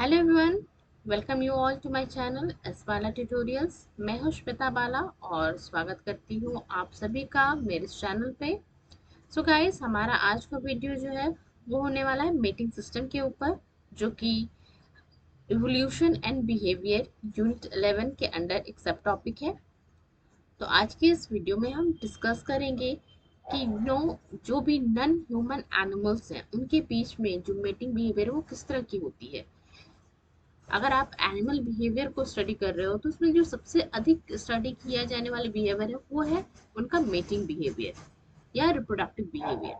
Hello everyone, welcome you all to my channel S Bala tutorials. मैं हूं श्वेता बाला और स्वागत करती हूं आप सभी का मेरे इस चैनल पे। सो गाइस, हमारा आज का वीडियो जो है वो होने वाला है मीटिंग सिस्टम के ऊपर, जो कि इवोल्यूशन एंड बिहेवियर यूनिट 11 के अंडर एक सब टॉपिक है। तो आज के इस वीडियो में हम डिस्कस करेंगे कि जो भी नॉन ह्यूमन एनिमल्स हैं उनके बीच में जो मीटिंग बिहेवियर है वो किस तरह की होती है। अगर आप एनिमल बिहेवियर को स्टडी कर रहे हो तो उसमें जो सबसे अधिक स्टडी किया जाने वाला बिहेवियर है वो है उनका मेटिंग बिहेवियर या रिप्रोडक्टिव बिहेवियर।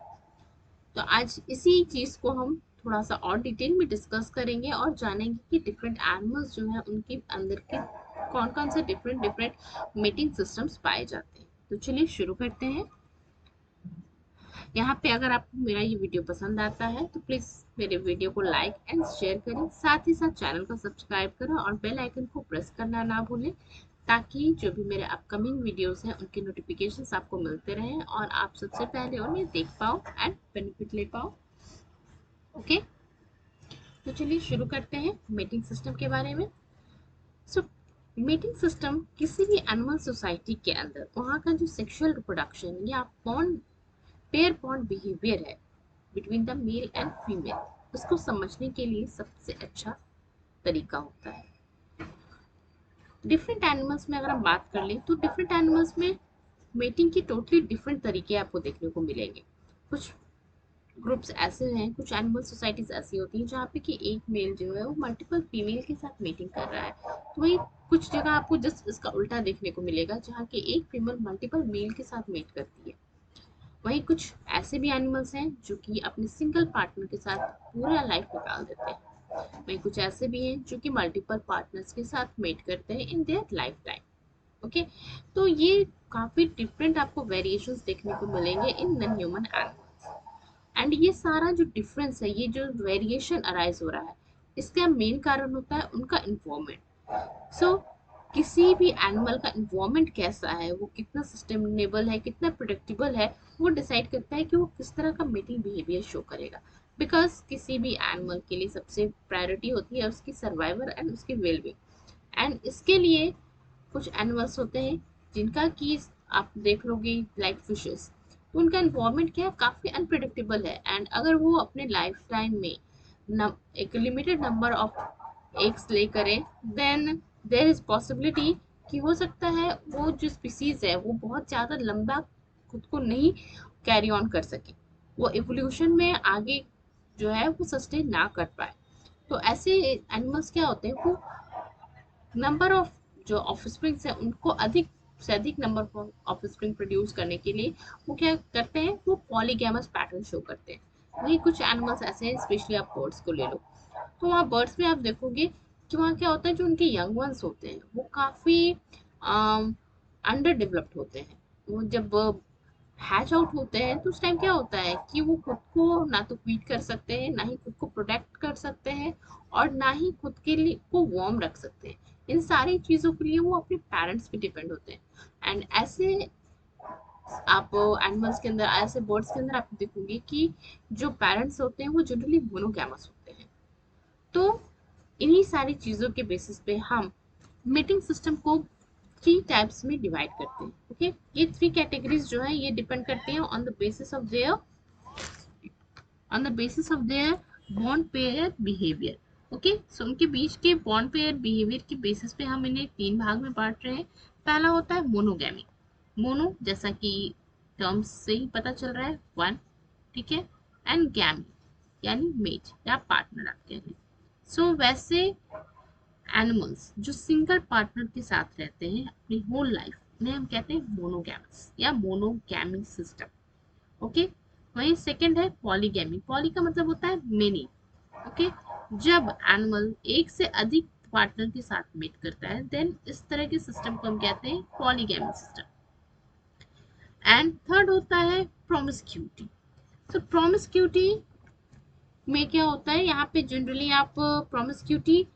तो आज इसी चीज को हम थोड़ा सा और डिटेल में डिस्कस करेंगे और जानेंगे कि डिफरेंट एनिमल्स जो है उनके अंदर के कौन कौन से डिफरेंट डिफरेंट मेटिंग सिस्टम्स पाए जाते हैं। तो चलिए शुरू करते हैं। यहाँ पे अगर आपको मेरा ये वीडियो पसंद आता है तो प्लीज मेरे वीडियो को लाइक एंड शेयर करें, साथ ही साथ चैनल को सब्सक्राइब करें और बेल आइकन को प्रेस करना ना भूलें, ताकि जो भी मेरे अपकमिंग वीडियोस हैं उनके नोटिफिकेशंस आपको मिलते रहें और आप सबसे पहले उन्हें देख पाओ एंड बेनिफिट ले पाओ। ओके, तो चलिए शुरू करते हैं मीटिंग सिस्टम के बारे में। सो मीटिंग सिस्टम किसी भी एनिमल सोसाइटी के अंदर वहाँ का जो सेक्सुअल रिप्रोडक्शन या बॉन्ड पेयर बॉन्ड बिहेवियर है between the male and female, उसको समझने के लिए सबसे अच्छा तरीका होता है। डिफरेंट एनिमल्स में अगर हम बात कर लें तो डिफरेंट एनिमल्स में मेटिंग की टोटली डिफरेंट तरीके आपको देखने को मिलेंगे। कुछ ग्रुप्स ऐसे हैं, कुछ एनिमल सोसाइटीज ऐसी होती हैं जहाँ पे कि एक मेल जो है वो मल्टीपल फीमेल के साथ मीटिंग कर रहा है, तो वही कुछ जगह आपको जस्ट इसका उल्टा देखने को मिलेगा जहाँ की एक फीमेल मल्टीपल मेल के साथ मीट करती है। वहीं कुछ ऐसे भी एनिमल्स हैं जो कि अपने सिंगल पार्टनर के साथ पूरा लाइफ निकाल देते हैं। वहीं कुछ ऐसे भी हैं जो कि मल्टीपल पार्टनर्स के साथ मेट करते हैं in their life time. Okay, तो ये काफी डिफरेंट आपको वेरिएशंस देखने को मिलेंगे in non human animals. And ये सारा जो डिफरेंस है, ये जो वेरिएशन अराइज हो रहा है, इसका मेन कारण होता है उनका इन्वॉर्मेंट। सो किसी भी एनिमल का इन्वायरमेंट कैसा है, वो कितना सस्टेनेबल है, कितना प्रोडक्टिबल है, वो डिसाइड करता है कि वो किस तरह का मीटिंग बिहेवियर शो करेगा। बिकॉज किसी भी एनिमल के लिए सबसे प्रायोरिटी होती है उसकी सर्वाइवल एंड उसकी वेलबींग। एंड इसके लिए कुछ एनिमल्स होते हैं जिनका कि आप देख लोगे लाइक फिशेस, तो उनका इन्वायरमेंट क्या है, काफी अनप्रिडिक्टेबल है। एंड अगर वो अपने लाइफ टाइम में एक लिमिटेड नंबर ऑफ एग्स ले करें, देन देयर इज पॉसिबिलिटी कि हो सकता है वो जो स्पीसीज है वो बहुत ज़्यादा लंबा खुद को नहीं कैरी ऑन कर सके, वो इवोल्यूशन में आगे जो है वो सस्टेन ना कर पाए। तो ऐसे एनिमल्स क्या होते हैं, वो नंबर ऑफ जो ऑफस्प्रिंग्स है उनको अधिक से अधिक नंबर ऑफस्प्रिंग प्रोड्यूस करने के लिए वो क्या करते हैं, वो पॉलीगैमस पैटर्न शो करते हैं। वही कुछ एनिमल्स ऐसे हैं, स्पेशली आप बर्ड्स को ले लो, तो वहाँ बर्ड्स में आप देखोगे कि वहाँ क्या होता है, जो उनके यंग वंस होते हैं वो काफ़ी अंडर डेवलप्ड होते हैं। वो जब हैच आउट होते हैं तो उस टाइम क्या होता है कि वो खुद को ना तो फीड कर सकते हैं, ना ही खुद को प्रोटेक्ट कर सकते हैं, और ना ही खुद के लिए को वार्म रख सकते हैं। इन सारी चीज़ों के लिए वो अपने पेरेंट्स पे डिपेंड होते हैं। एंड ऐसे आप एनिमल्स के अंदर, ऐसे बर्ड्स के अंदर आप देखोगे कि जो पेरेंट्स होते हैं वो जनरली मोनोगैमस होते हैं। तो इन्हीं सारी चीज़ों के बेसिस पे हम मीटिंग सिस्टम को थ्री टाइप्स में डिवाइड करते हैं। ओके, ये थ्री कैटेगरीज जो है ये डिपेंड करते हैं on the basis of their bond pair behaviour. Okay, so उनके बीच के बॉन्ड पेयर बिहेवियर के बेसिस पे हम इन्हें तीन भाग में बांट रहे हैं। पहला होता है मोनोगैमी। मोनो जैसा कि टर्म्स से ही पता चल रहा है, वन, ठीक है। एंड गैमी यानी मेट या पार्टनर आप कह लें। सो वैसे एनिमल्स जो सिंगल पार्टनर के साथ रहते हैं अपनी होल लाइफ, उन्हें हम कहते हैं मोनोगैमस या मोनोगैमी सिस्टम। ओके, वही सेकंड है पॉलीगैमी। पॉली का मतलब होता है मेनी। ओके, जब एनिमल एक से अधिक पार्टनर के साथ मीट करता है, देन इस तरह के सिस्टम को हम कहते हैं पॉलीगैमी सिस्टम। एंड थर्ड होता है प्रोमिस्क्यूटी। तो प्रोमिस्क्यूटी में क्या होता है, यहाँ पे जनरली आप प्रोमिस्क्यूटी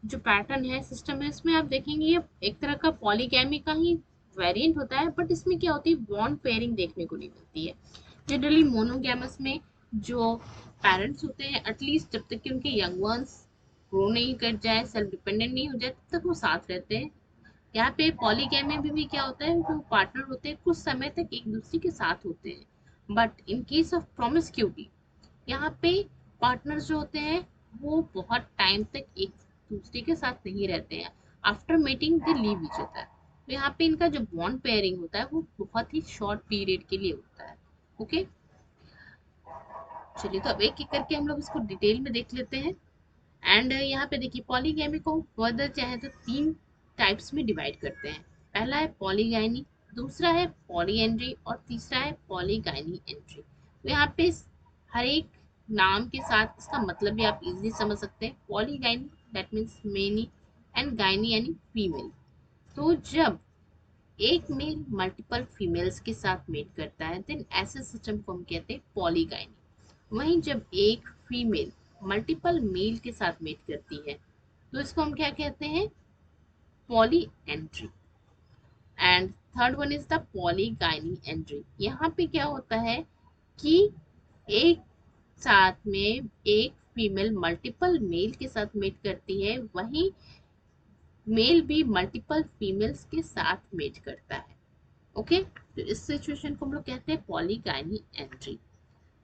जो पैटर्न है सिस्टम है, इसमें आप देखेंगे ये एक तरह का पॉलीगैमी का ही वेरिएंट होता है, बट इसमें क्या होती है, बॉन्ड पेयरिंग देखने को नहीं मिलती है। जनरली मोनोगैमस में जो पेरेंट्स होते हैं, एटलीस्ट जब तक कि उनके यंग वंस ग्रो नहीं कर जाए, सेल्फ डिपेंडेंट नहीं हो जाए, तब तक वो साथ रहते हैं। यहाँ पे पॉलीगैमी में भी क्या होता है, जो पार्टनर होते हैं कुछ समय तक एक दूसरे के साथ होते हैं, but in case of promiscuity यहाँ पे पार्टनर्स जो होते हैं वो बहुत टाइम तक एक दूसरे के साथ नहीं रहते हैं। आफ्टर मीटिंग दे लीव ईच अदर। तो यहाँ पे इनका जो बॉन्ड पेयरिंग होता है वो बहुत ही शॉर्ट पीरियड के लिए होता है। ओके, चलिए तो अब एक एक करके हम लोग इसको डिटेल में देख लेते हैं। एंड यहाँ पे देखिए पॉलीगैमी को फर्दर चाहे तो 3 टाइप्स में डिवाइड करते हैं। पहला है पॉलीगाइनी, दूसरा है पॉलीएंड्री और तीसरा है पॉलीगाइनी एंट्री। तो यहाँ पे हर एक नाम के साथ इसका मतलब भी आप इजीली समझ सकते हैं। Polygyny that means many and gynae यानी फीमेल। तो जब एक मेल मल्टीपल फीमेल्स के साथ मेट करता है देन ऐसे सिस्टम को हम कहते हैं पॉलीगाइनी। वहीं जब एक फीमेल मल्टीपल मेल के साथ मेट करती है तो इसको हम क्या कहते हैं, poly entry. And third one is the polygyny entry. यहाँ पे क्या होता है कि एक साथ में एक फीमेल मल्टीपल मेल के साथ मेट करती है, वहीं मेल भी मल्टीपल फीमेल्स के साथ मेट करता है। ओके, तो इस सिचुएशन को हम लोग कहते हैं पॉलीगाइनी एंट्री।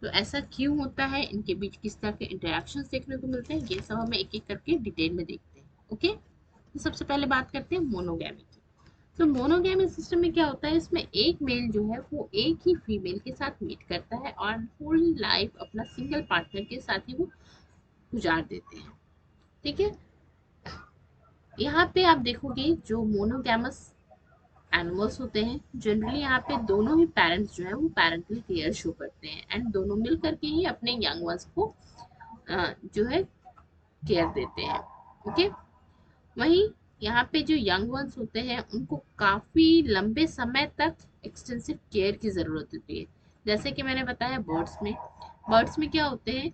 तो ऐसा क्यों होता है, इनके बीच किस तरह के इंटरेक्शंस देखने को मिलते हैं, ये सब हमें एक एक करके डिटेल में देखते हैं। ओके, तो सबसे पहले बात करते हैं मोनोगैमी की। तो मोनोगैमी सिस्टम में क्या होता है, इसमें एक मेल जो है वो एक ही फीमेल के साथ मीट करता है और फुल लाइफ अपना सिंगल पार्टनर के साथ ही वो गुजार देते हैं। ठीक है, यहाँ पे आप देखोगे जो मोनोगैमस एनिमल्स होते हैं जनरली यहाँ पे दोनों ही पेरेंट्स जो है वो पेरेंटल केयर शो करते हैं एंड दोनों मिल करके ही अपने यंग वंस को जो है केयर देते हैं। ओके, वहीं यहाँ पे जो यंग वंस होते हैं उनको काफी लंबे समय तक एक्सटेंसिव केयर की जरूरत होती है। जैसे कि मैंने बताया बर्ड्स में क्या होते हैं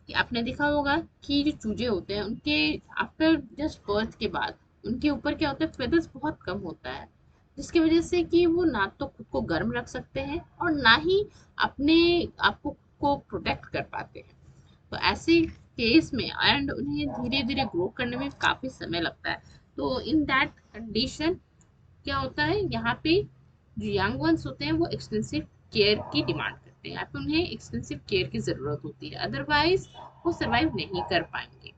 कि आपने देखा होगा कि जो चूजे होते हैं उनके आफ्टर जस्ट बर्थ के बाद उनके ऊपर क्या होता है, फेदर्स बहुत कम होता है, जिसकी वजह से कि वो ना तो खुद को गर्म रख सकते हैं और ना ही अपने आप को प्रोटेक्ट कर पाते हैं। तो ऐसे केस में एंड उन्हें धीरे धीरे ग्रो करने में काफी समय लगता है। तो इन दैट कंडीशन क्या होता है, यहाँ पे जो यंग वंस होते हैं वो एक्सटेंसिव केयर की डिमांड करते हैं, यहाँ पे उन्हें एक्सटेंसिव केयर की जरूरत होती है, अदरवाइज वो सरवाइव नहीं कर पाएंगे।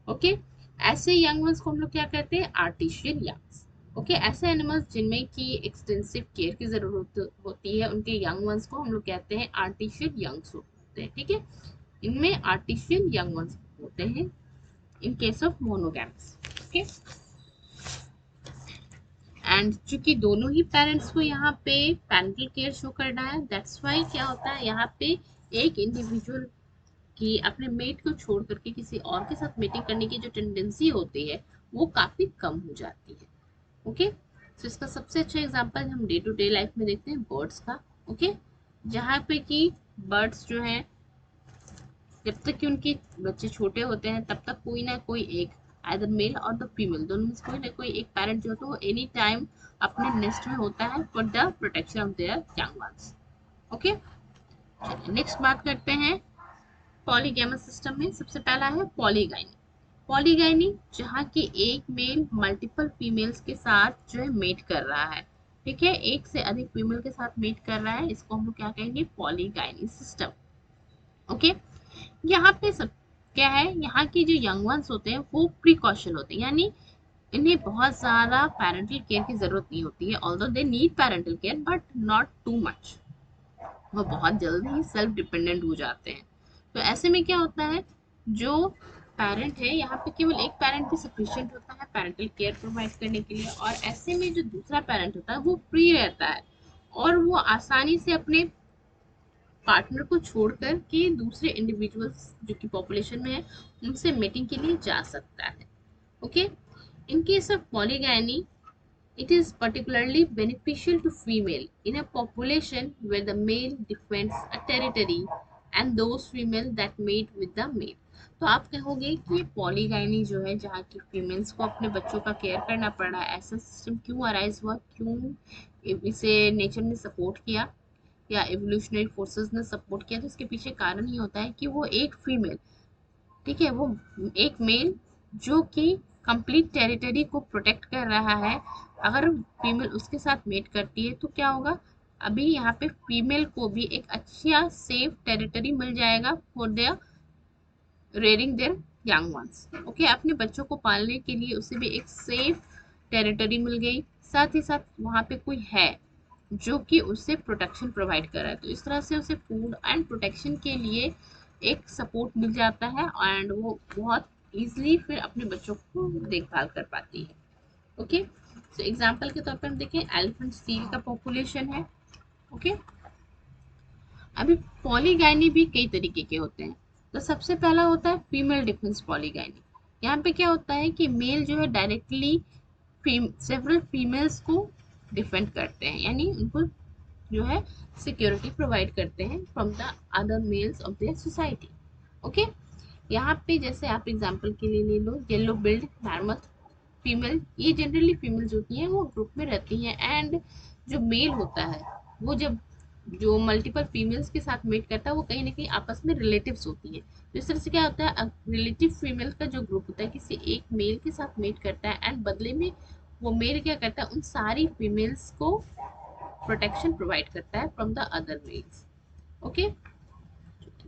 ओके, ऐसे यंग वंस को हम लोग क्या कहते हैं, आर्टिफिशियल यंग्स। ओके, ऐसे एनिमल्स जिनमें की एक्सटेंसिव केयर की जरूरत होती है उनके यंग वंस को हम लोग कहते हैं आर्टिफिशियल यंग्स होते हैं। ठीक है, इनमें आर्टिफिशियल यंग वंस होते हैं in case of monogamy. Okay, and चूंकि दोनों ही पेरेंट्स को यहाँ पे पैरेंटल केयर शो करना है दैट्स वाई क्या होता है यहाँ पे एक इंडिविजुअल की अपने मेट को छोड़ करके किसी और के साथ मीटिंग करने की जो टेंडेंसी होती है वो काफी कम हो जाती है। ओके, तो इसका सबसे अच्छा एग्जांपल हम डे टू डे लाइफ में देखते हैं बर्ड्स का। ओके, जहाँ पे कि बर्ड्स जो हैं जब तक कि उनके बच्चे छोटे होते हैं तब तक कोई ना कोई एक आइदर मेल और द फीमेल दोनों में से कोई ना कोई एक पैरेंट जो होता है वो एनी टाइम अपने नेस्ट में होता है for the protection of their young ones. Okay, चलिए नेक्स्ट बात करते हैं पॉलीगैमस सिस्टम में। सबसे पहला है पॉलीगाइनी। पॉलीगाइनी जहाँ की एक मेल मल्टीपल फीमेल्स के साथ जो है मेट कर रहा है। ठीक है, एक से अधिक फीमेल के साथ मेट कर रहा है, इसको हम लोग क्या कहेंगे, पॉलीगाइनी सिस्टम। ओके, यहाँ पे सब क्या है, यहाँ की जो यंग वंस होते हैं वो प्रिकॉशन होते हैं, यानी इन्हें बहुत ज्यादा पेरेंटल केयर की जरूरत नहीं होती है, although they need parental care but not too much. वो बहुत जल्द ही सेल्फ डिपेंडेंट हो जाते हैं। तो ऐसे में क्या होता है, जो पेरेंट है यहाँ पे केवल एक पेरेंट भी सफिशिएंट होता है पेरेंटल केयर प्रोवाइड करने के लिए, और ऐसे में जो दूसरा पेरेंट होता है वो फ्री रहता है और वो आसानी से अपने पार्टनर को छोड़कर के दूसरे इंडिविजुअल्स जो कि पॉपुलेशन में है उनसे मीटिंग के लिए जा सकता है। Okay, in case of polygyny it is particularly beneficial to female in a population where the male defends a territory and those female that mate with the male। तो आप कहोगे कि ये पॉलीगाइनी जो है जहाँ की फीमेल्स को अपने बच्चों का केयर करना पड़ रहा है, ऐसा सिस्टम क्यों अराइज हुआ, क्यों इसे नेचर ने सपोर्ट किया या एवोल्यूशनरी फोर्सेस ने सपोर्ट किया, तो इसके पीछे कारण ये होता है कि वो एक फीमेल, ठीक है, वो एक मेल जो कि कंप्लीट टेरिटरी को प्रोटेक्ट कर रहा है। अगर फीमेल उसके साथ मेट करती है तो क्या होगा, अभी यहाँ पे फीमेल को भी एक अच्छा सेफ टेरिटरी मिल जाएगा for their rearing there young ones. Okay, अपने बच्चों को पालने के लिए उसे भी एक सेफ टेरिटरी मिल गई, साथ ही साथ वहाँ पे कोई है जो कि उसे प्रोटेक्शन प्रोवाइड कर रहा है। तो इस तरह से उसे फूड एंड प्रोटेक्शन के लिए एक सपोर्ट मिल जाता है एंड वो बहुत इजीली फिर अपने बच्चों को देखभाल कर पाती है। ओके, तो एग्जांपल के तौर पर हम देखें, एलिफेंट सील का पॉपुलेशन है। ओके, अभी पॉलीगैनी भी कई तरीके के होते हैं। तो सबसे पहला होता है फीमेल डिफेंस पॉलीगैनी। यहाँ पे क्या होता है कि मेल जो है डायरेक्टली सेवरल फीमेल्स को डिफेंड करते हैं, यानी उनको जो है सिक्योरिटी प्रोवाइड करते हैं from the other males of their society. Okay, यहाँ पे जैसे आप एग्जांपल के लिए ले लो येलो बिल्ड मैमथ फीमेल। ये जनरली फीमेल्स होती हैं, वो ग्रुप में रहती हैं एंड जो मेल होता है वो जब जो मल्टीपल फीमेल्स के साथ मेट करता है वो कहीं ना कहीं आपस में रिलेटिव्स होती हैं। तो इस तरह से क्या होता है, रिलेटिव फीमेल का जो ग्रुप होता है किसी एक मेल के साथ मेट करता है एंड बदले में वो मेल क्या करता है, उन सारी फीमेल्स को प्रोटेक्शन प्रोवाइड करता है from the other males. Okay,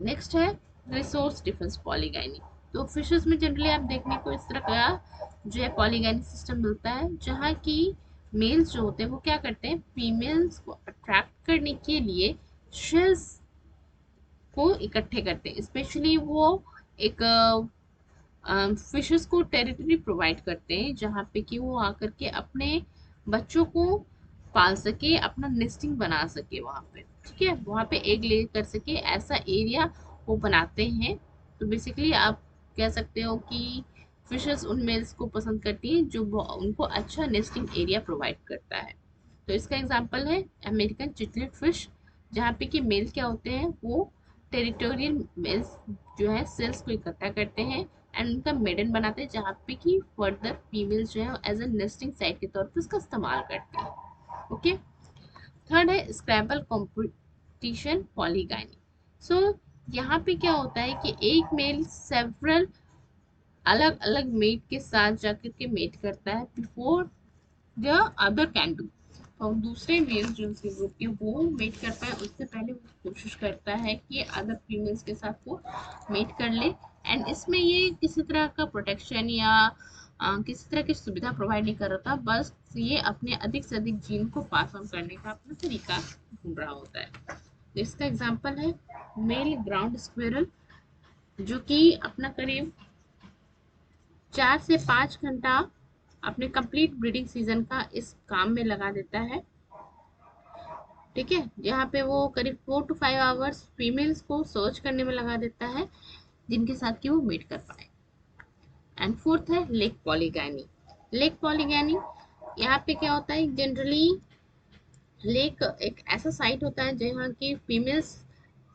next है रिसोर्स डिफेंस पॉलीगैनी। तो फिशेस में जनरली आप देखने को इस तरह का जो है पॉलीगैनी सिस्टम मिलता है, जहाँ की मेल्स जो होते हैं वो क्या करते हैं, फीमेल्स को अट्रैक्ट करने के लिए शेल्स को इकट्ठे करते हैं। स्पेशली वो एक फिशेस को टेरिटरी प्रोवाइड करते हैं जहाँ पे कि वो आकर के अपने बच्चों को पाल सके, अपना नेस्टिंग बना सके वहाँ पे। ठीक है, वहाँ पे एग ले कर सके, ऐसा एरिया वो बनाते हैं। तो बेसिकली आप कह सकते हो कि फिशेस उन मेल्स को पसंद करती हैं जो उनको अच्छा नेस्टिंग एरिया प्रोवाइड करता है। तो इसका एग्जांपल है अमेरिकन चिटलेट फिश, जहाँ पे कि मेल क्या होते हैं, वो टेरिटोरियल मेल्स जो है सेल्स को इकट्ठा करते हैं एंड उनका मेडन बनाते हैं, जहाँ पे कि फर्दर फीमेल्स जो है एज अ नेस्टिंग साइट के तौर पे उसका इस्तेमाल करती हैं। ओके, थर्ड है स्क्रैबल कंपटीशन पॉलीगैनी। सो यहाँ पे क्या होता है कि एक मेल सेवरल अलग अलग मेट के साथ जाकर के मेट करता है before the other can do. और दूसरे मेल जो उसके ग्रुप के वो मेट करता है उससे पहले वो कोशिश करता है कि अदर फीमेल्स के साथ वो मेट कर ले। एंड इसमें ये किसी तरह का प्रोटेक्शन या किसी तरह की सुविधा प्रोवाइड नहीं कर रहा था, बस ये अपने अधिक से अधिक जीन को पास ऑन करने का अपना तरीका ढूंढ रहा होता है। तो इसका एग्जाम्पल है मेल ग्राउंड स्क्वेरल, जो कि अपना करीब 4 से 5 घंटा अपने कंप्लीट ब्रीडिंग सीजन का इस काम में लगा देता है। ठीक है, जहाँ पे वो करीब 4 to 5 आवर्स फीमेल्स को सर्च करने में लगा देता है जिनके साथ कि वो मीट कर पाए। एंड फोर्थ है लेक पॉलीगैनी। लेक पॉलीगैनी यहाँ पे क्या होता है, जनरली लेक एक ऐसा साइट होता है जहाँ की females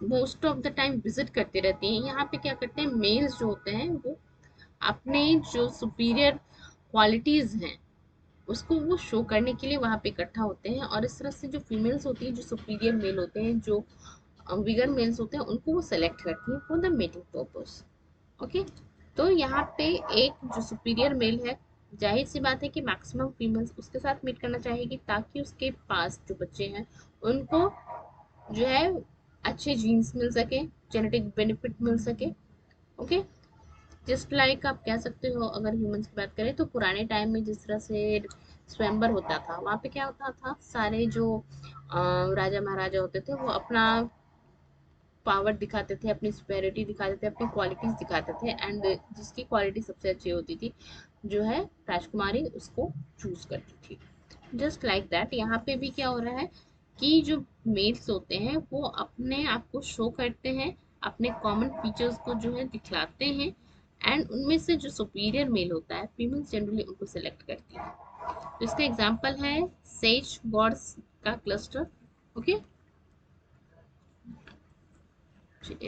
most of the time visit करती रहती हैं। यहाँ पे क्या करते हैं, मेल्स जो होते हैं वो अपने जो सुपीरियर क्वालिटीज हैं उसको वो शो करने के लिए वहां पे इकट्ठा होते हैं, और इस तरह से जो फीमेल्स होती हैं, जो सुपीरियर मेल होते हैं, जो विगर मेल्स होते हैं, उनको वो सेलेक्ट करती हैं for the mating purpose. Okay, तो यहाँ पे एक जो सुपीरियर मेल है, जाहिर सी बात है कि मैक्सिमम फीमेल्स उसके साथ मीट करना चाहेगी ताकि उसके पास जो बच्चे हैं उनको जो है अच्छे जीन्स मिल सके, जेनेटिक बेनिफिट मिल सके। ओके, जस्ट लाइक आप कह सकते हो, अगर ह्यूमंस की बात करें तो पुराने टाइम में जिस तरह से स्वयंवर होता था, वहाँ पे क्या होता था, सारे जो राजा महाराजा होते थे वो अपना पावर दिखाते थे, अपनी सुपेरिटी दिखाते थे, अपनी क्वालिटीज दिखाते थे एंड जिसकी क्वालिटी सबसे अच्छी होती थी जो है राजकुमारी उसको चूज करती थी। जस्ट लाइक दैट यहाँ पे भी क्या हो रहा है कि जो मेल्स होते हैं वो अपने आप को शो करते हैं, अपने कॉमन फीचर्स को जो है दिखलाते हैं एंड उनमें से जो सुपीरियर मेल होता है फीमेल्स जनरली उनको सेलेक्ट करती है। तो इसका एग्जांपल है सेज गॉड्स का क्लस्टर। ओके,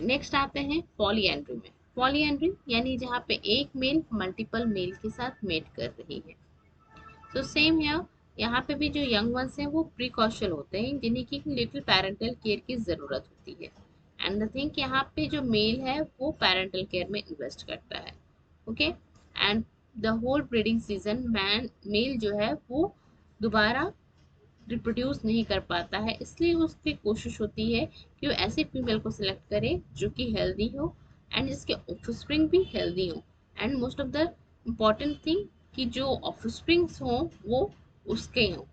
नेक्स्ट आते हैं पॉलीएंड्री में। पॉलीएंड्री यानी जहाँ पे एक मेल मल्टीपल मेल के साथ मेट कर रही है। तो सेम है, यहाँ पे भी जो यंग वंस हैं वो प्रिकॉशन होते हैं जिन्हें की लिटिल पैरेंटल केयर की जरूरत होती है। एंड द थिंग यहाँ पे जो मेल है वो पैरेंटल केयर में इन्वेस्ट करता है। Okay, and the whole breeding season male जो है वो दोबारा रिप्रोड्यूस नहीं कर पाता है, इसलिए उसकी कोशिश होती है कि वो ऐसे फीमेल को सिलेक्ट करे जो कि हेल्दी हो एंड जिसके ऑफस्प्रिंग भी हेल्दी हो, and most of the important thing कि जो ऑफस्प्रिंग्स हो वो उसके हों।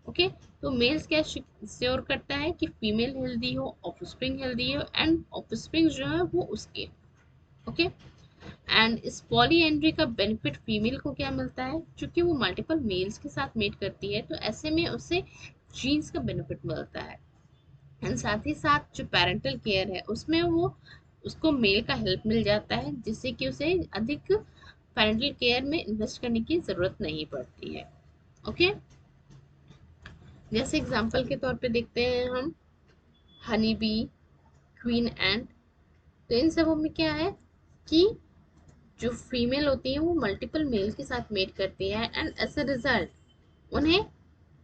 ओके, तो मेल्स क्या श्योर करता है कि फीमेल हेल्दी हो, ऑफस्प्रिंग हेल्दी हो एंड ऑफस्प्रिंग जो है वो उसके। ओके, एंड इस पॉली एंड्री का बेनिफिट फीमेल को क्या मिलता है, क्योंकि वो मल्टीपल मेल्स के साथ मेट करती है तो ऐसे में उसे जीन्स का बेनिफिट मिलता है। एंड साथ ही साथ जो पेरेंटल केयर है उसमें वो उसको मेल का हेल्प मिल जाता है, जिससे कि उसे अधिक पेरेंटल केयर में इन्वेस्ट करने की जरूरत नहीं पड़ती है। ओके, जैसे एग्जांपल के तौर पे देखते हैं हम हनी बी, क्वीन एंड। तो इन सबों में क्या है कि जो फीमेल होती है वो मल्टीपल मेल के साथ मेट करती है एंड एज अ रिजल्ट उन्हें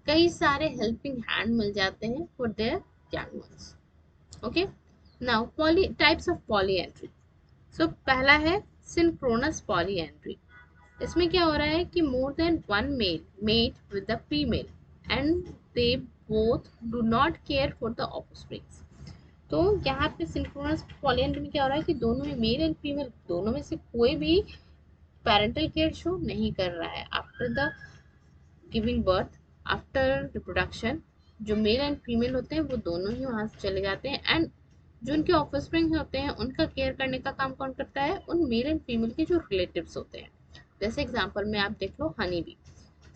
कई सारे हेल्पिंग हैंड मिल जाते हैं for their young ones. Okay, now poly types of polyandry. So पहला है सिंक्रोनस पॉलीएंड्री। इसमें क्या हो रहा है कि more than one male mate with the female and they both do not care for the offsprings. तो यहाँ पे सिंक्रोनस पॉलीएंड्री में क्या हो रहा है कि दोनों में मेल एंड फीमेल दोनों में से कोई भी पेरेंटल केयर शो नहीं कर रहा है after the giving birth. After reproduction जो मेल एंड फीमेल होते हैं वो दोनों ही वहां से चले जाते हैं एंड जो उनके ऑफस्प्रिंग होते हैं उनका केयर करने का काम कौन करता है, उन मेल एंड फीमेल के जो रिलेटिव्स होते हैं। जैसे एग्जांपल में आप देख लो हनी बी।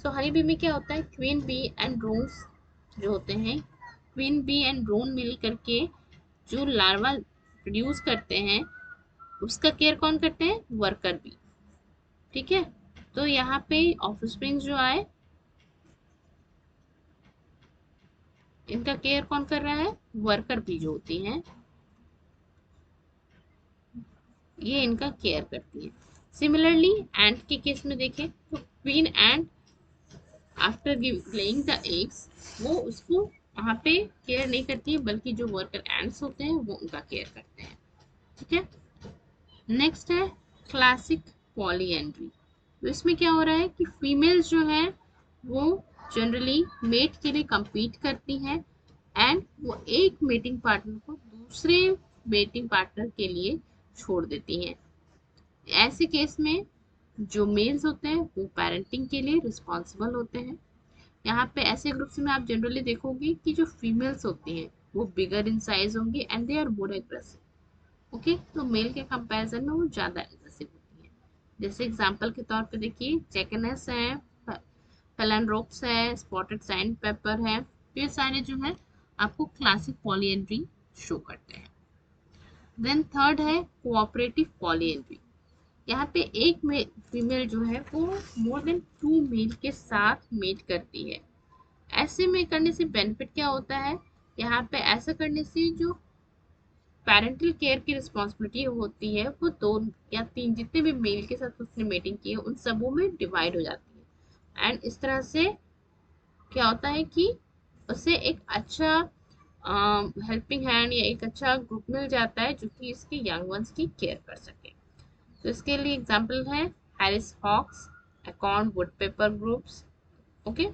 सो हनी बी में क्या होता है, क्वीन बी एंड ड्रोन्स जो होते हैं, क्वीन बी एंड ड्रोन मिल करके जो लार्वा प्रोड्यूस करते हैं उसका केयर कौन करते हैं, वर्कर बी। ठीक है, तो यहाँ पे ऑफस्प्रिंग जो आए इनका केयर कौन कर रहा है, वर्कर बी जो होती हैं ये इनका केयर करती है। सिमिलरली एंट के केस में देखें तो queen ant after laying the eggs वो उसको वहां पे केयर नहीं करती है, बल्कि जो वर्कर एंट्स होते हैं वो उनका केयर करते हैं। ठीक है, नेक्स्ट है क्लासिक पॉलीएंड्री। तो इसमें क्या हो रहा है कि फीमेल्स जो है वो जनरली मेट के लिए compete करती हैं एंड वो एक मेटिंग पार्टनर को दूसरे मेटिंग पार्टनर के लिए छोड़ देती हैं। ऐसे केस में जो मेल्स होते हैं वो पेरेंटिंग के लिए रिस्पॉन्सिबल होते हैं। यहाँ पे ऐसे ग्रुप्स में आप जनरली देखोगे कि जो फीमेल्स होती हैं वो बिगर इन साइज होंगी and they are more aggressive. Okay, तो मेल के कंपैरिजन में वो ज़्यादा एग्रेसिव होती है। जैसे एग्जांपल के तौर पे देखिए चेकनेस है, पेलनरोप्स है, स्पॉटेड सैंड पेपर है, ये सारे जो है आपको क्लासिक पॉलीएंड्री शो करते हैं। देन थर्ड है कोऑपरेटिव पॉलीएंड्री। यहाँ पे एक फीमेल जो है वो मोर देन टू मेल के साथ मेट करती है। ऐसे में करने से बेनिफिट क्या होता है, यहाँ पे ऐसा करने से जो पेरेंटल केयर की रिस्पॉन्सिबिलिटी होती है वो दो या तीन जितने भी मेल के साथ उसने मीटिंग की है उन सबों में डिवाइड हो जाती है एंड इस तरह से क्या होता है कि उसे एक अच्छा हेल्पिंग हैंड या एक अच्छा ग्रुप मिल जाता है जो कि इसके यंग वंस की केयर कर सके। तो इसके लिए एग्जांपल है Harris hawks, acorn woodpecker groups. Okay,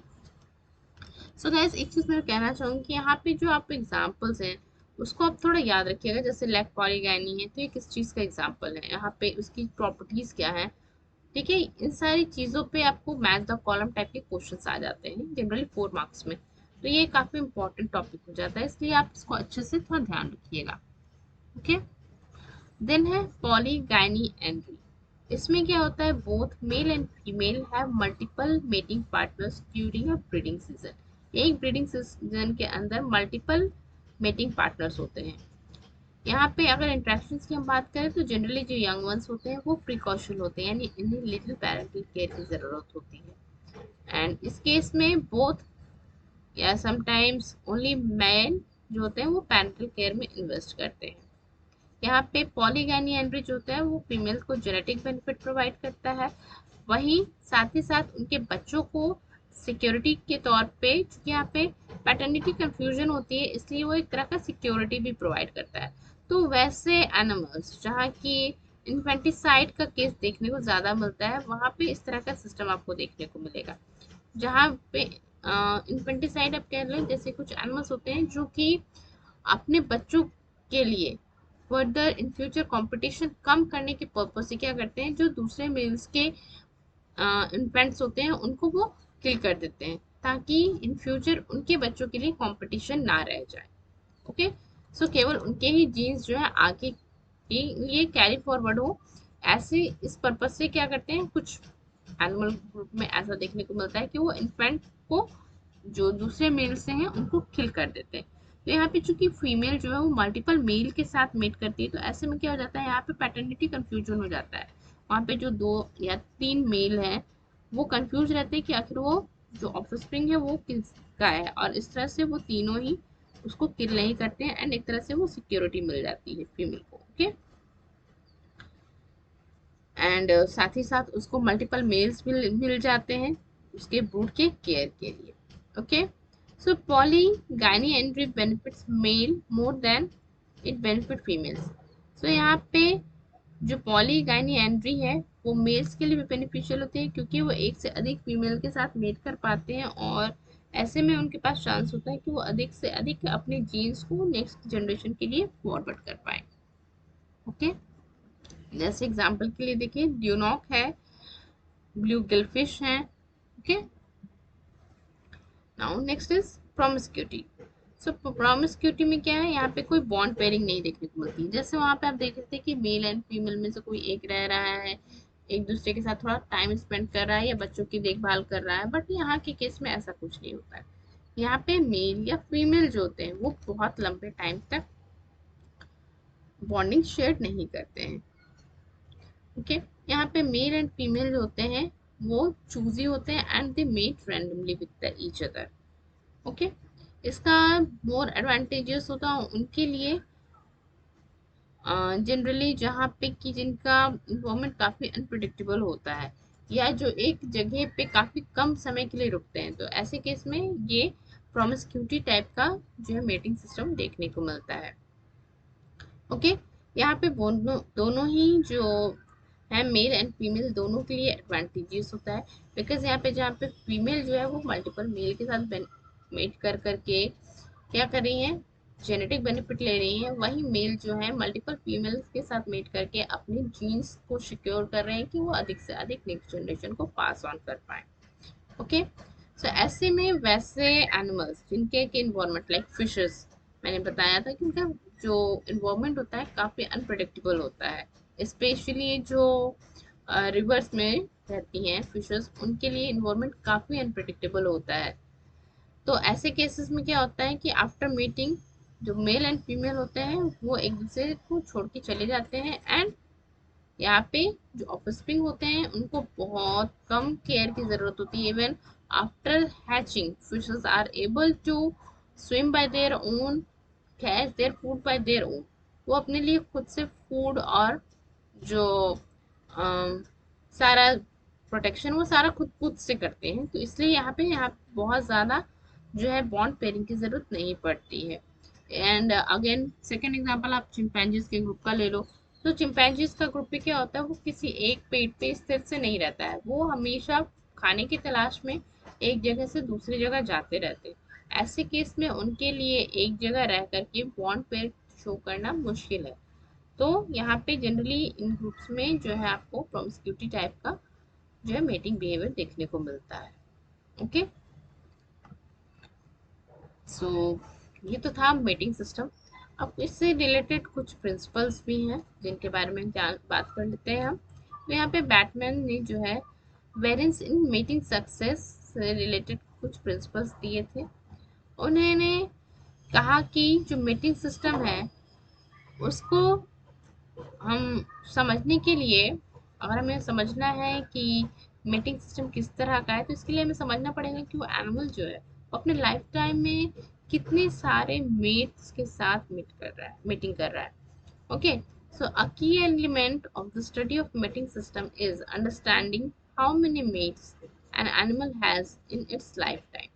so guys एक चीज मैं कहना चाहूंगी कि यहाँ पे जो आप एग्जांपल्स हैं उसको आप थोड़ा याद रखिएगा। जैसे लैक पॉलीगैनी है तो ये किस चीज का एग्जांपल है, यहाँ पे उसकी प्रॉपर्टीज क्या है। ठीक है, इन सारी चीजों पे आपको मैच द कॉलम टाइप के क्वेश्चंस आ जाते हैं जनरली 4 मार्क्स में, तो ये काफी इंपॉर्टेंट टॉपिक हो जाता है, इसलिए आप इसको अच्छे से थोड़ा ध्यान रखिएगा। ओके, देन है पॉलीगैनी एंड्री। इसमें क्या होता है, both male and female have multiple mating partners during a breeding season. एक ब्रीडिंग सीजन के अंदर मल्टीपल मेटिंग पार्टनर्स होते हैं। यहाँ पे अगर इंट्रैक्शंस की हम बात करें तो जनरली जो यंग वंस होते हैं वो प्रिकॉशन होते हैं, यानी इन्हें लिटिल पेरेंटल केयर की जरूरत होती है एंड इस केस में बोथ या समटाइम्स ओनली मैन जो होते हैं वो पेरेंटल केयर में इन्वेस्ट करते हैं। यहाँ पे पॉलीगैनी एंड्री जो होता है वो फीमेल को जेनेटिक बेनिफिट प्रोवाइड करता है, वहीं साथ ही साथ उनके बच्चों को सिक्योरिटी के तौर पे, क्योंकि यहाँ पे पैटर्निटी कंफ्यूजन होती है इसलिए वो एक तरह का सिक्योरिटी भी प्रोवाइड करता है। तो वैसे एनिमल्स जहाँ की इन्फेंटिसाइड का केस देखने को ज़्यादा मिलता है, वहाँ पे इस तरह का सिस्टम आपको देखने को मिलेगा, जहाँ पे इन्फेंटिसाइड आप कह लें, जैसे कुछ एनिमल्स होते हैं जो कि अपने बच्चों के लिए फर्दर इन फ्यूचर कंपटीशन कम करने के पर्पज से क्या करते हैं, जो दूसरे मेल्स के इन्फेंट्स होते हैं उनको वो किल कर देते हैं, ताकि इन फ्यूचर उनके बच्चों के लिए कंपटीशन ना रह जाए। ओके, सो केवल उनके ही जीन्स जो है आगे के लिए कैरी फॉरवर्ड हो, ऐसे इस पर्पज से क्या करते हैं, कुछ एनिमल ग्रुप में ऐसा देखने को मिलता है कि वो इन्फेंट को जो दूसरे मेल से हैं उनको किल कर देते हैं। तो यहाँ पे चूंकि फीमेल जो है वो मल्टीपल मेल के साथ मेट करती है, तो ऐसे में क्या हो जाता है, यहाँ पे पैटर्निटी कंफ्यूजन हो जाता है। वहाँ पे जो 2 या 3 मेल हैं वो कंफ्यूज रहते हैं कि आखिर वो जो ऑफस्प्रिंग है वो किसका है, और इस तरह से वो तीनों ही उसको किल नहीं करते हैं, एंड एक तरह से वो सिक्योरिटी मिल जाती है फीमेल को। ओके, एंड साथ ही साथ उसको मल्टीपल मेल्स भी मिल जाते हैं उसके ब्रूड के केयर के लिए। Okay, so polygynandry benefits male more than it benefit females. So यहाँ पे जो पॉलीगाइनियनरी है वो मेल्स के लिए भी बेनिफिशियल होते हैं, क्योंकि वो एक से अधिक फीमेल के साथ मेट कर पाते हैं, और ऐसे में उनके पास चांस होता है कि वो अधिक से अधिक अपने जीन्स को नेक्स्ट जनरेशन के लिए फॉरवर्ड कर पाए। ओके, जैसे एग्जांपल के लिए देखिए, ड्यूनॉक है, ब्लू गिलफिश है। Okay, now next is promiscuity. So promiscuity में क्या है, यहाँ पे कोई बॉन्ड पेयरिंग नहीं देखने को मिलती। जैसे वहां पे आप देख सकते हैं कि मेल एंड फीमेल में से कोई एक रह रहा है, एक दूसरे के साथ थोड़ा टाइम स्पेंड कर रहा है या बच्चों की देखभाल कर रहा है, बट यहाँ के केस में ऐसा कुछ नहीं होता है। यहाँ पे मेल या फीमेल जो होते हैं वो बहुत लंबे टाइम तक बॉन्डिंग शेयर नहीं करते हैं। ओके, यहाँ पे मेल एंड फीमेल जो होते हैं वो चूजी होते हैं, and they mate randomly with each other. Okay, इसका मोर एडवांटेजेस होता है उनके लिए जनरली जहाँ पे कि जिनका इन्वायरमेंट काफ़ी अनप्रिडिक्टेबल होता है, या जो एक जगह पे काफ़ी कम समय के लिए रुकते हैं, तो ऐसे केस में ये प्रोमिस्क्यूटी टाइप का जो है मेटिंग सिस्टम देखने को मिलता है। ओके, यहाँ पे दोनों ही जो है मेल एंड फीमेल दोनों के लिए एडवांटेजेस होता है, बिकॉज यहाँ पे जहाँ पे फीमेल जो है वो मल्टीपल मेल के साथ मेट कर करके क्या कर रही हैं, जेनेटिक बेनिफिट ले रही हैं, वही मेल जो है मल्टीपल फीमेल्स के साथ मेट करके अपने जीन्स को सिक्योर कर रहे हैं कि वो अधिक से अधिक नेक्स्ट जनरेशन को पास ऑन कर पाए। ओके, सो ऐसे में वैसे एनिमल्स जिनके के इन्वायरमेंट लाइक फिशेस, मैंने बताया था कि उनका जो इन्वायरमेंट होता है काफ़ी अनप्रडिक्टेबल होता है, स्पेशली जो रिवर्स में रहती हैं फिशेस, उनके लिए इन्वायरमेंट काफ़ी अनप्रडिक्टेबल होता है। तो ऐसे केसेस में क्या होता है कि आफ्टर मीटिंग जो मेल एंड फीमेल होते हैं वो एक दूसरे को छोड़ के चले जाते हैं, एंड यहाँ पे जो ऑफस्प्रिंग होते हैं उनको बहुत कम केयर की जरूरत होती है। Even after hatching fishes are able to swim by their own, catch their food by their own. वो अपने लिए खुद से फूड और जो सारा प्रोटेक्शन वो सारा खुद खुद से करते हैं, तो इसलिए यहाँ बहुत ज़्यादा जो है बॉन्ड पेयरिंग की ज़रूरत नहीं पड़ती है। एंड अगेन सेकेंड एग्जांपल आप चिंपैंजीज के ग्रुप का ले लो, तो चिंपैंजीज का ग्रुप पे क्या होता है, वो किसी एक पेड़ पे स्थिर से नहीं रहता है, वो हमेशा खाने की तलाश में एक जगह से दूसरी जगह जाते रहते हैं। ऐसे केस में उनके लिए एक जगह रह करके बॉन्ड पेयर शो करना मुश्किल है। तो यहाँ पे जनरली इन ग्रुप्स में जो है आपको प्रोमिस्क्यूटी टाइप का जो है मेटिंग बिहेवियर देखने को मिलता है। ओके, सो ये तो था मेटिंग सिस्टम। अब इससे रिलेटेड कुछ प्रिंसिपल्स भी हैं जिनके बारे में बात कर लेते हैं हम। तो यहाँ पे बैटमैन ने जो है वेरिएंस इन मेटिंग सक्सेस से रिलेटेड कुछ प्रिंसिपल्स दिए थे। उन्होंने कहा कि जो मेटिंग सिस्टम है उसको हम समझने के लिए, अगर हमें समझना है कि मीटिंग सिस्टम किस तरह का है, तो इसके लिए हमें समझना पड़ेगा कि वो एनिमल जो है वो अपने लाइफ टाइम में कितने सारे मेट्स के साथ मीटिंग कर रहा है। Okay, so a key element of the study of mating system is understanding how many mates an animal has in its lifetime.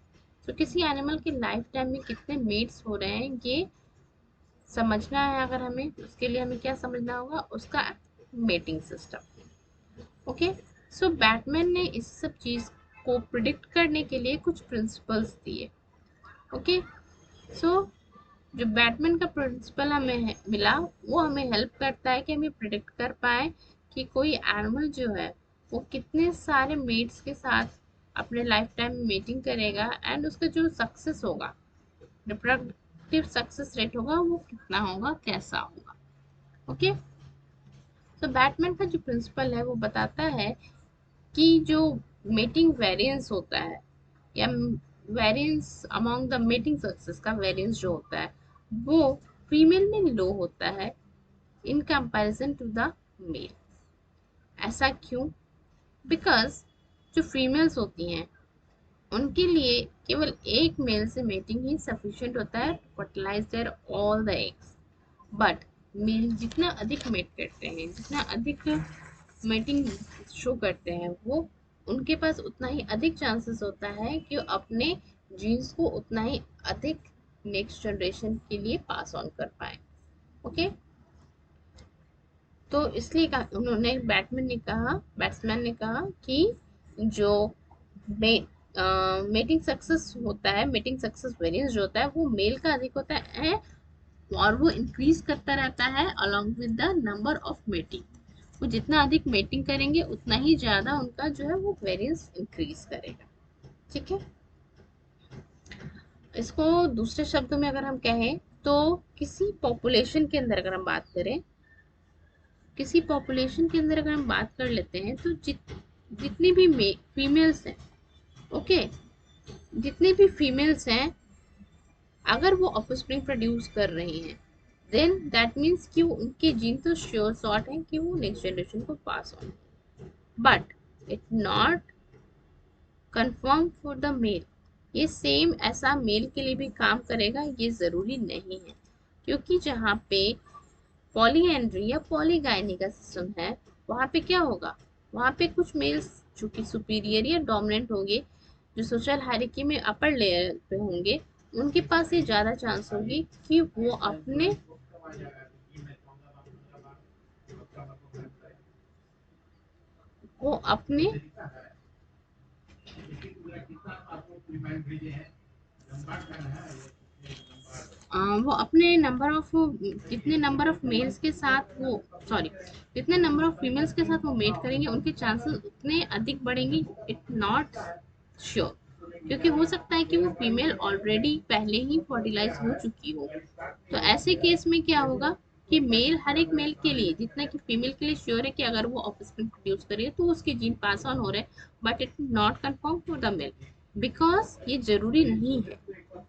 So किसी एनिमल के लाइफ टाइम में कितने मेट्स हो रहे हैं ये समझना है। अगर हमें, उसके लिए हमें क्या समझना होगा, उसका मेटिंग सिस्टम। ओके, सो बैटमैन ने इस सब चीज को प्रिडिक्ट करने के लिए कुछ प्रिंसिपल्स दिए। ओके, सो जो बैटमैन का प्रिंसिपल हमें मिला वो हमें हेल्प करता है कि हमें प्रिडिक्ट कर पाए कि कोई एनिमल जो है वो कितने सारे मेट्स के साथ अपने लाइफ टाइम में मेटिंग करेगा एंड उसका जो सक्सेस होगा, रिप्रोडक्टिव सक्सेस रेट होगा, वो कितना होगा, कैसा होगा। ओके, तो बैटमैन का जो प्रिंसिपल है वो बताता है कि जो मेटिंग वेरिएंस होता है या variance among the mating success का वेरिएंस जो होता है वो फीमेल में लो होता है in comparison to the male. ऐसा क्यों? बिकॉज जो फीमेल्स होती हैं उनके लिए केवल एक मेल से मेटिंग ही सफिशिएंट होता है to fertilise their all the eggs. But male जितना अधिक मेट करते हैं, जितना अधिक मेटिंग शो करते हैं, वो उनके पास उतना ही अधिक चांसेस होता है कि वो अपने जीन्स को उतना ही अधिक नेक्स्ट जनरेशन के लिए पास ऑन कर पाए। ओके, तो इसलिए उन्होंने बैट्समैन ने कहा कि जो मे, मेटिंग सक्सेस होता है, मेटिंग सक्सेस वेरिएंस जो होता है वो मेल का अधिक होता है और वो इंक्रीज करता रहता है along with the number of mating. वो जितना अधिक मेटिंग करेंगे उतना ही ज्यादा उनका जो है वो वेरिएंस इंक्रीज करेगा। ठीक है, इसको दूसरे शब्दों में अगर हम कहें तो किसी पॉपुलेशन के अंदर अगर हम बात करें, किसी पॉपुलेशन के अंदर अगर हम बात कर लेते हैं तो जितनी भी फीमेल्स हैं, ओके, जितनी भी फीमेल्स हैं अगर वो ऑफस्प्रिंग प्रोड्यूस कर रही हैं देन दैट मीन्स कि वो उनके जीन तो श्योर शॉर्ट है कि वो नेक्स्ट जनरेशन को pass on, but it not confirm for the male. ये सेम ऐसा मेल के लिए भी काम करेगा ये जरूरी नहीं है, क्योंकि जहाँ पे पॉलीएंड्री या पॉलीगाइनी का सिस्टम है वहाँ पे क्या होगा, वहाँ पे कुछ मेल्स जो कि सुपीरियर या डोमिनेंट होंगे, जो सोशल हायरार्की में अपर लेयर पे होंगे, उनके पास ये ज़्यादा चांस होगी कि वो अपने वो अपने नंबर ऑफ जितने नंबर ऑफ मेल्स के साथ वो सॉरी जितने नंबर ऑफ फीमेल्स के साथ वो मेट करेंगे उनके चांसेस उतने अधिक बढ़ेंगे। इट नॉट श्योर, क्योंकि हो सकता है कि वो फीमेल ऑलरेडी पहले ही फर्टिलाइज हो चुकी हो। तो ऐसे केस में क्या होगा कि मेल हर एक मेल के लिए जितना कि फीमेल के लिए श्योर है कि अगर वो ऑफस्प्रिंग प्रोड्यूस करे तो उसके जीन पास ऑन हो रहे हैं, but it not confirm for the male because ये जरूरी नहीं है।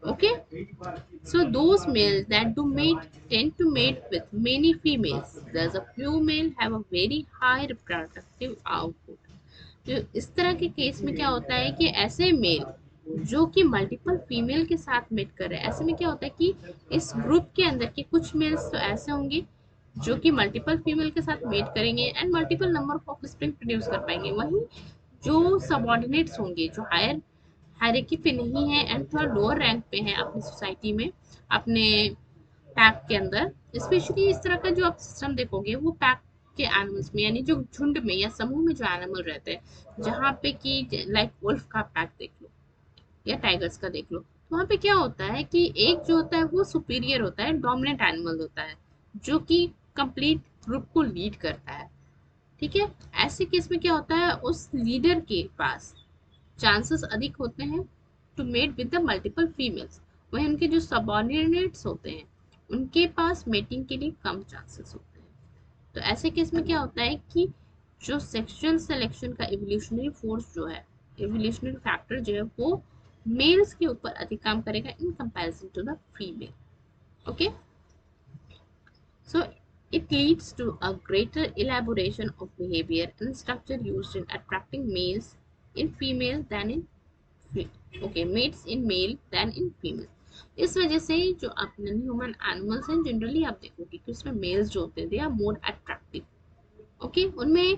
Okay, so those males that do mate tend to mate with many females. Thus a few male have a very high reproductive output. तो इस तरह के case में क्या होता है कि ऐसे मेल जो कि मल्टीपल फीमेल के साथ मेट कर रहे हैं, ऐसे में क्या होता है कि इस ग्रुप के अंदर के कुछ मेल्स तो ऐसे होंगे जो कि मल्टीपल फीमेल के साथ मेट करेंगे and multiple number of offspring produce कर पाएंगे। वहीं जो सबऑर्डिनेट्स होंगे, जो हायर हायरार्की पे नहीं है एंड थोड़ा लोअर रैंक पे है अपनी सोसाइटी में, अपने पैक के अंदर, स्पेशली इस तरह का जो आप सिस्टम देखोगे वो पैक के एनिमल्स में, यानी जो झुंड में या समूह में जो एनिमल रहते हैं, जहाँ पे कि लाइक वुल्फ का पैक देख लो या टाइगर्स का देख लो, तो वहाँ पे क्या होता है कि एक जो होता है वो सुपीरियर होता है, डोमिनेंट एनिमल होता है जो कि कंप्लीट ग्रुप को लीड करता है। ठीक है, ऐसे केस में क्या होता है उस लीडर के पास चांसेस अधिक होते हैं to mate with the multiple females, वहीं उनके जो सबऑर्डिनेट्स होते हैं उनके पास मेटिंग के लिए कम चांसेस होते हैं। तो ऐसे केस में क्या होता है कि जो सेक्सुअल सिलेक्शन का इवोल्यूशनरी फोर्स जो है, इवोल्यूशनरी फैक्टर जो है वो मेल्स के ऊपर अधिक काम करेगा in comparison to the female. Okay, so it leads to a greater elaboration of behavior and structure used in attracting males in female than in okay mates in male than in female. इस वजह से जो आप non human animals हैं generally आप देखोगे कि उसमें मेल्स जो होते हैं they are more attractive. Okay, उनमें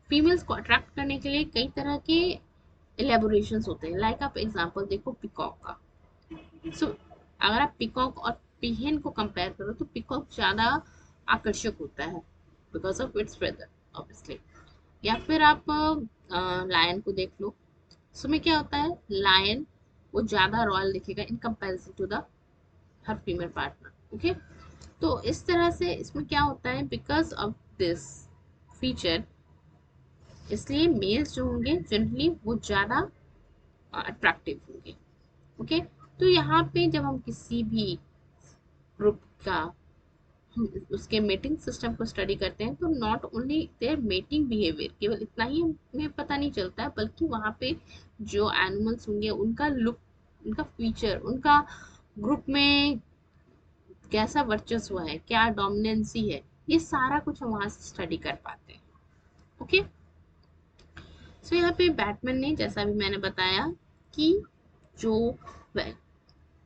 फीमेल्स को अट्रैक्ट करने के लिए कई तरह के एलेबोरेशंस होते हैं। लाइक आप एग्जांपल देखो पिकॉक का। सो अगर आप पिकॉक और पीहन को कंपेयर करो तो पिकॉक ज़्यादा आकर्षक होता है because of its feather obviously. या फिर आप लायन को देख लो, उसमें क्या होता है, लायन वो ज्यादा रॉयल दिखेगा in comparison to the her female partner. Okay, तो इस तरह से इसमें क्या होता है, बिकॉज ऑफ दिस फीचर, इसलिए मेल्स जो होंगे जनरली वो ज्यादा अट्रैक्टिव होंगे। ओके, तो यहाँ पे जब हम किसी भी ग्रुप का हम उसके मेटिंग सिस्टम को स्टडी करते हैं, तो not only their mating behaviour केवल इतना ही हमें पता नहीं चलता है, बल्कि वहाँ पे जो एनिमल्स होंगे उनका लुक, उनका फीचर, उनका ग्रुप में कैसा वर्चस्व है, क्या डोमिनेंसी है, ये सारा कुछ हम वहाँ से स्टडी कर पाते हैं। ओके, सो यहाँ पे बैटमैन ने, जैसा भी मैंने बताया, कि जो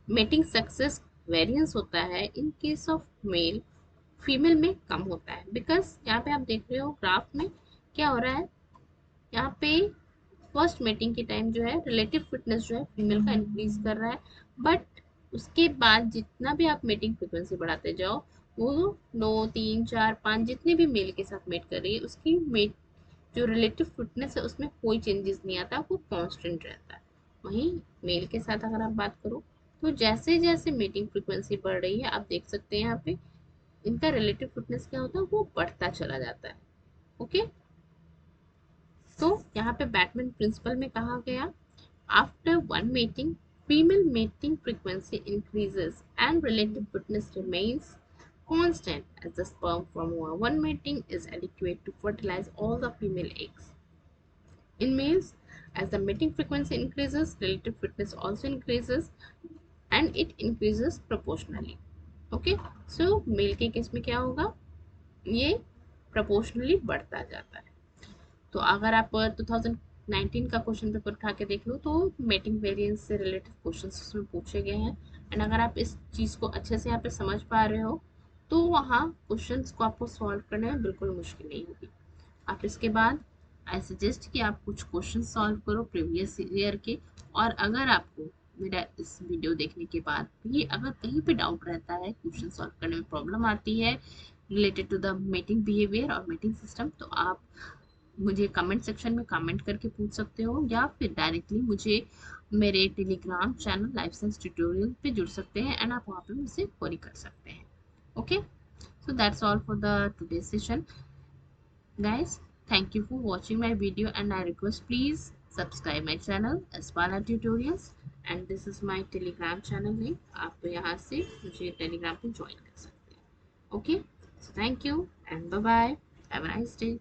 मेटिंग सक्सेस वेरिएंस होता है इन केस ऑफ मेल, फीमेल में कम होता है। बिकॉज यहाँ पे आप देख रहे हो ग्राफ में क्या हो रहा है, यहाँ पे फर्स्ट मीटिंग के टाइम जो है रिलेटिव फिटनेस जो है फीमेल का इंक्रीज कर रहा है, बट उसके बाद जितना भी आप मीटिंग फ्रिक्वेंसी बढ़ाते जाओ, वो 9 3 4 5 जितने भी मेल के साथ मेट कर रही है उसकी मेट जो रिलेटिव फिटनेस है उसमें कोई चेंजेस नहीं आता, वो कांस्टेंट रहता है। वहीं मेल के साथ अगर आप बात करो, तो जैसे जैसे मीटिंग फ्रिक्वेंसी बढ़ रही है, आप देख सकते हैं यहाँ पे इनका रिलेटिव फिटनेस क्या होता है, वो बढ़ता चला जाता है। ओके, तो यहाँ पे बैटमैन प्रिंसिपल में कहा गया, after one meeting female mating frequency increases and relative fitness remains constant as the sperm from one mating is adequate to fertilize all the female eggs. In males, as the mating frequency increases, relative fitness also increases and it increases proportionally. Okay, so male के case में क्या होगा, ये proportionally बढ़ता जाता है। तो अगर आप 2019 का क्वेश्चन पेपर उठा के देख लो, तो मेटिंग वेरिएंस से रिलेटेड क्वेश्चन उसमें पूछे गए हैं। एंड अगर आप इस चीज़ को अच्छे से यहाँ पे समझ पा रहे हो, तो वहाँ क्वेश्चंस को आपको सॉल्व करने में बिल्कुल मुश्किल नहीं होगी। आप इसके बाद आई सजेस्ट कि आप कुछ क्वेश्चन सॉल्व करो प्रीवियस ईयर के। और अगर आपको मेरा इस वीडियो देखने के बाद भी अगर कहीं पे डाउट रहता है, क्वेश्चन सॉल्व करने में प्रॉब्लम आती है related to the mating behaviour और मेटिंग सिस्टम, तो आप मुझे कमेंट सेक्शन में कमेंट करके पूछ सकते हो, या फिर डायरेक्टली मुझे मेरे Telegram channel life science tutorial पे जुड़ सकते हैं एंड आप वहाँ पे मुझसे क्वेरी कर सकते हैं। Okay, so that's all for the today's session, guys. Thank you for watching my video and I request please subscribe my channel Aspala Tutorials, and this is my telegram channel link, आप यहाँ से मुझे Telegram पे join कर सकते हैं। Okay, so thank you and bye bye, have a nice day.